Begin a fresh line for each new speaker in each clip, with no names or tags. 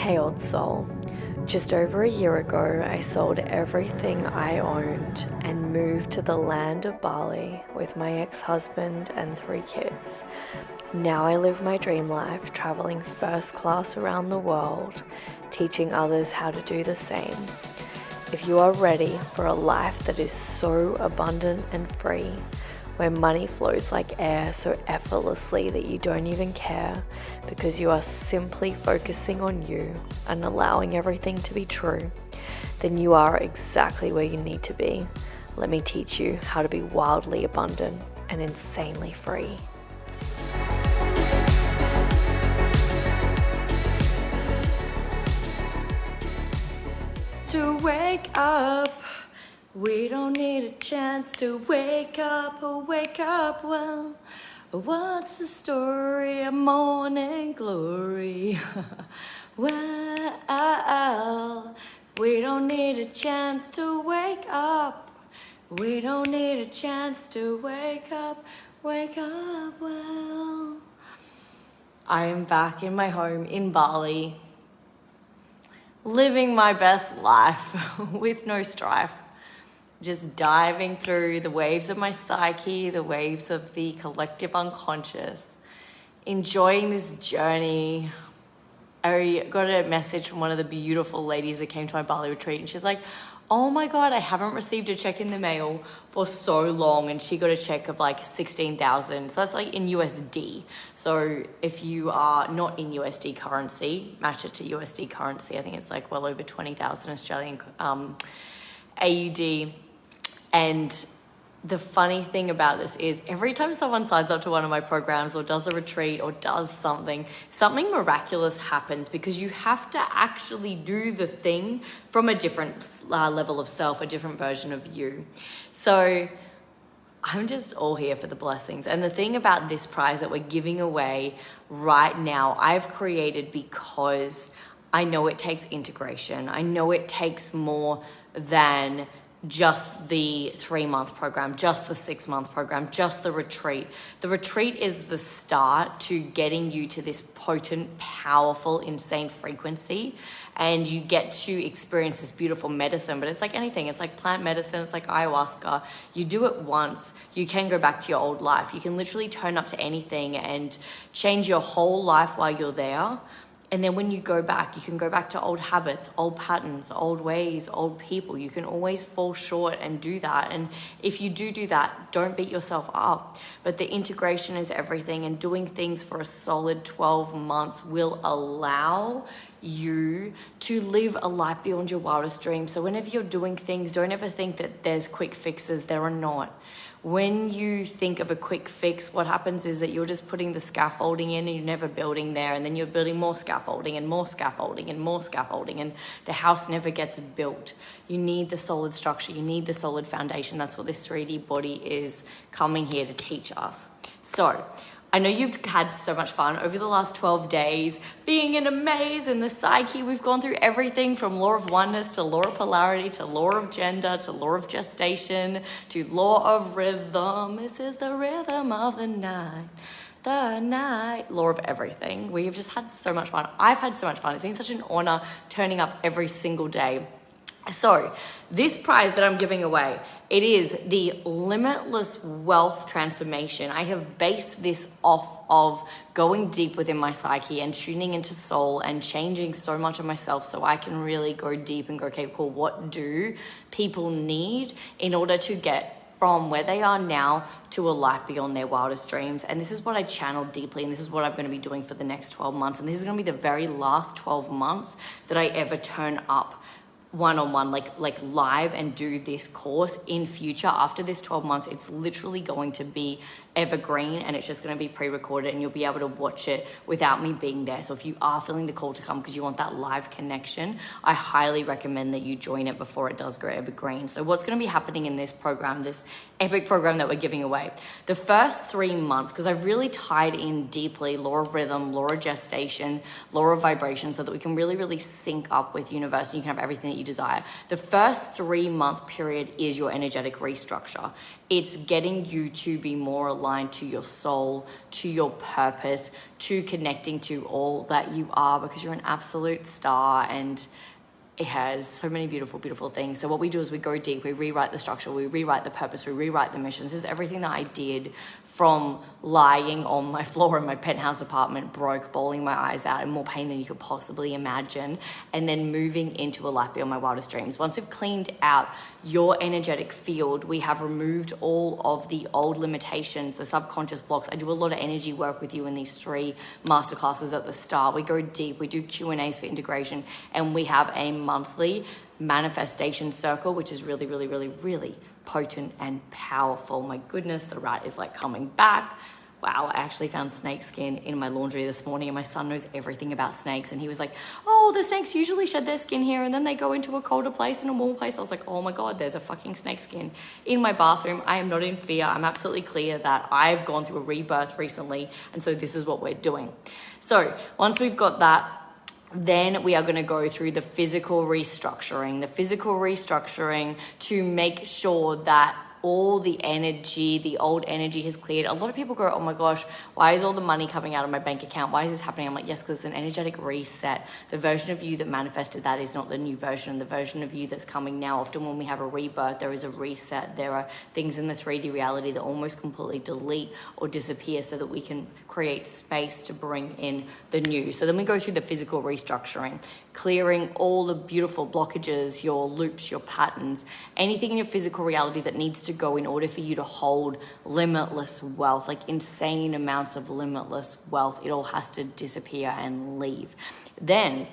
Hey old soul, just over a year ago I sold everything I owned and moved to the land of Bali with my ex-husband and 3 kids. Now I live my dream life, traveling first class around the world, teaching others how to do the same. If you are ready for a life that is so abundant and free, where money flows like air so effortlessly that you don't even care because you are simply focusing on you and allowing everything to be true, then you are exactly where you need to be. Let me teach you how to be wildly abundant and insanely free.
To wake up, we don't need a chance to wake up, well, what's the story of morning glory? Well, we don't need a chance to wake up, we don't need a chance to wake up, well. I am back in my home in Bali, living my best life with no strife. Just diving through the waves of my psyche, the waves of the collective unconscious, enjoying this journey. I got a message from one of the beautiful ladies that came to my Bali retreat, and she's like, oh my God, I haven't received a check in the mail for so long. And she got a check of like 16,000. So that's like in USD. So if you are not in USD currency, match it to USD currency. I think it's like well over 20,000 Australian AUD. And the funny thing about this is every time someone signs up to one of my programs or does a retreat or does something miraculous happens, because you have to actually do the thing from a different level of self, a different version of you. So I'm just all here for the blessings. And the thing about this prize that we're giving away right now, I've created because I know it takes integration. I know it takes more than just the 3-month program, just the 6-month program, just the retreat. The retreat is the start to getting you to this potent, powerful, insane frequency, and you get to experience this beautiful medicine. But it's like anything. It's like plant medicine. It's like ayahuasca. You do it once, you can go back to your old life. You can literally turn up to anything and change your whole life while you're there. And then when you go back, you can go back to old habits, old patterns, old ways, old people. You can always fall short and do that. And if you do that, don't beat yourself up. But the integration is everything, and doing things for a solid 12 months will allow you to live a life beyond your wildest dreams. So whenever you're doing things, don't ever think that there's quick fixes. There are not. When you think of a quick fix, what happens is that you're just putting the scaffolding in and you're never building there, and then you're building more scaffolding and more scaffolding and more scaffolding, and the house never gets built. You need the solid structure, you need the solid foundation. That's what this 3D body is coming here to teach us. So I know you've had so much fun over the last 12 days, being in a maze in the psyche. We've gone through everything from law of oneness to law of polarity to law of gender to law of gestation to law of rhythm. This is the rhythm of the night, law of everything. We've just had so much fun. I've had so much fun. It's been such an honor turning up every single day. So this prize that I'm giving away, it is the Limitless Wealth Transformation. I have based this off of going deep within my psyche and tuning into soul and changing so much of myself so I can really go deep and go, okay, cool, what do people need in order to get from where they are now to a life beyond their wildest dreams? And this is what I channel deeply, and this is what I'm going to be doing for the next 12 months. And this is going to be the very last 12 months that I ever turn up one-on-one, like live and do this course. In future, after this 12 months, it's literally going to be evergreen, and it's just going to be pre-recorded, and you'll be able to watch it without me being there. So if you are feeling the call to come because you want that live connection, I highly recommend that you join it before it does go evergreen. So what's going to be happening in this program, this epic program that we're giving away, the first 3 months, because I've really tied in deeply law of rhythm, law of gestation, law of vibration, so that we can really sync up with universe, and you can have everything that you desire. The first 3-month period is your energetic restructure. It's getting you to be more aligned to your soul, to your purpose, to connecting to all that you are, because you're an absolute star and it has so many beautiful, beautiful things. So what we do is we go deep, we rewrite the structure, we rewrite the purpose, we rewrite the mission. This is everything that I did from lying on my floor in my penthouse apartment, broke, bawling my eyes out, in more pain than you could possibly imagine, and then moving into a life beyond my wildest dreams. Once we've cleaned out your energetic field, we have removed all of the old limitations, the subconscious blocks. I do a lot of energy work with you in these 3 masterclasses at the start. We go deep, we do Q&As for integration, and we have a monthly manifestation circle, which is really, really, really, really potent and powerful. My goodness, the rat is like coming back. Wow, I actually found snake skin in my laundry this morning, and my son knows everything about snakes, and he was like, oh, the snakes usually shed their skin here and then they go into a colder place and a warmer place. I was like, oh my God, there's a fucking snake skin in my bathroom. I am not in fear. I'm absolutely clear that I've gone through a rebirth recently, and so this is what we're doing. So once we've got that, then we are going to go through the physical restructuring to make sure that all the energy, the old energy has cleared. A lot of people go, oh my gosh, why is all the money coming out of my bank account? Why is this happening? I'm like, yes, because it's an energetic reset. The version of you that manifested that is not the new version. The version of you that's coming now, often when we have a rebirth, there is a reset. There are things in the 3D reality that almost completely delete or disappear so that we can create space to bring in the new. So then we go through the physical restructuring, clearing all the beautiful blockages, your loops, your patterns, anything in your physical reality that needs to go in order for you to hold limitless wealth, like insane amounts of limitless wealth. It all has to disappear and leave. Then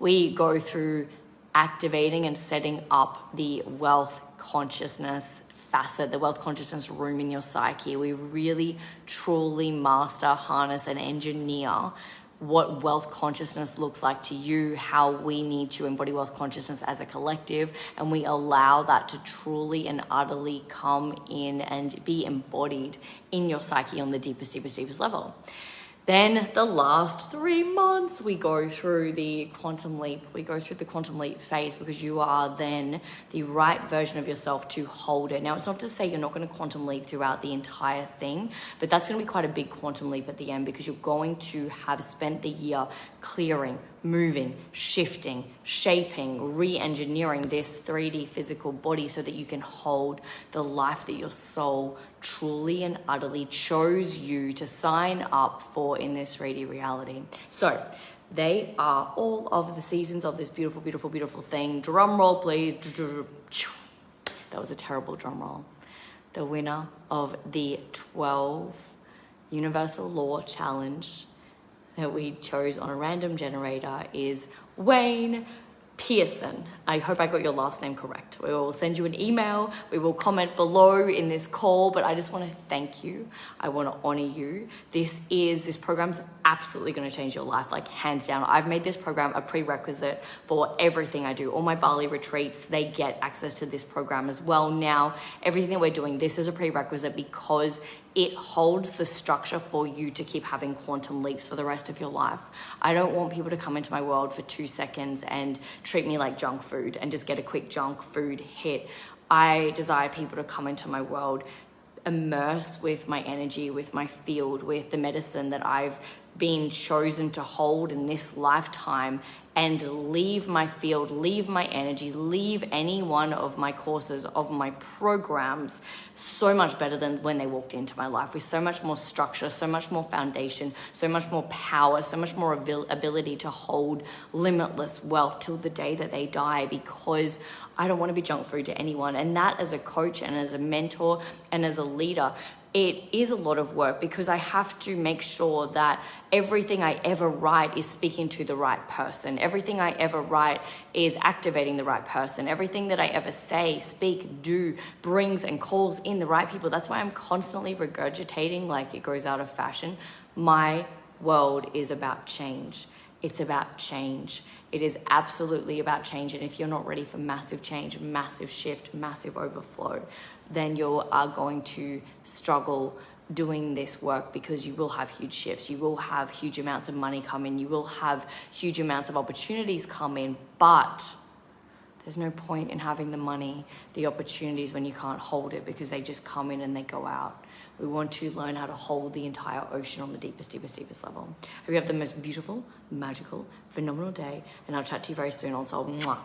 we go through activating and setting up the wealth consciousness facet, the wealth consciousness room in your psyche. We really, truly master, harness, and engineer what wealth consciousness looks like to you, how we need to embody wealth consciousness as a collective, and we allow that to truly and utterly come in and be embodied in your psyche on the deepest, deepest, deepest level. Then the last 3 months, we go through the quantum leap. We go through the quantum leap phase because you are then the right version of yourself to hold it. Now, it's not to say you're not going to quantum leap throughout the entire thing, but that's going to be quite a big quantum leap at the end because you're going to have spent the year clearing, moving, shifting, shaping, re-engineering this 3D physical body so that you can hold the life that your soul truly and utterly chose you to sign up for in this 3D reality. So they are all of the seasons of this beautiful, beautiful, beautiful thing. Drum roll, please. That was a terrible drum roll. The winner of the 12 Universal Law Challenge that we chose on a random generator is Wayne Pearson. I hope I got your last name correct. We will send you an email. We will comment below in this call, but I just want to thank you. I want to honor you. This program's absolutely going to change your life, like hands down. I've made this program a prerequisite for everything I do. All my Bali retreats, they get access to this program as well. Now, everything that we're doing, this is a prerequisite because it holds the structure for you to keep having quantum leaps for the rest of your life. I don't want people to come into my world for 2 seconds and treat me like junk food and just get a quick junk food hit. I desire people to come into my world, immerse with my energy, with my field, with the medicine that I've been chosen to hold in this lifetime, and leave my field, leave my energy, leave any one of my courses, of my programs so much better than when they walked into my life, with so much more structure, so much more foundation, so much more power, so much more ability to hold limitless wealth till the day that they die, because I don't want to be junk food to anyone. And that, as a coach and as a mentor and as a leader, it is a lot of work because I have to make sure that everything I ever write is speaking to the right person. Everything I ever write is activating the right person. Everything that I ever say, speak, do, brings and calls in the right people. That's why I'm constantly regurgitating like it goes out of fashion. My world is about change. It's about change. It is absolutely about change. And if you're not ready for massive change, massive shift, massive overflow, then you are going to struggle doing this work because you will have huge shifts. You will have huge amounts of money come in. You will have huge amounts of opportunities come in. But There's no point in having the money, the opportunities when you can't hold it, because they just come in and they go out. We want to learn how to hold the entire ocean on the deepest, deepest, deepest level. Hope you have the most beautiful, magical, phenomenal day, and I'll chat to you very soon on Soul. Mwah.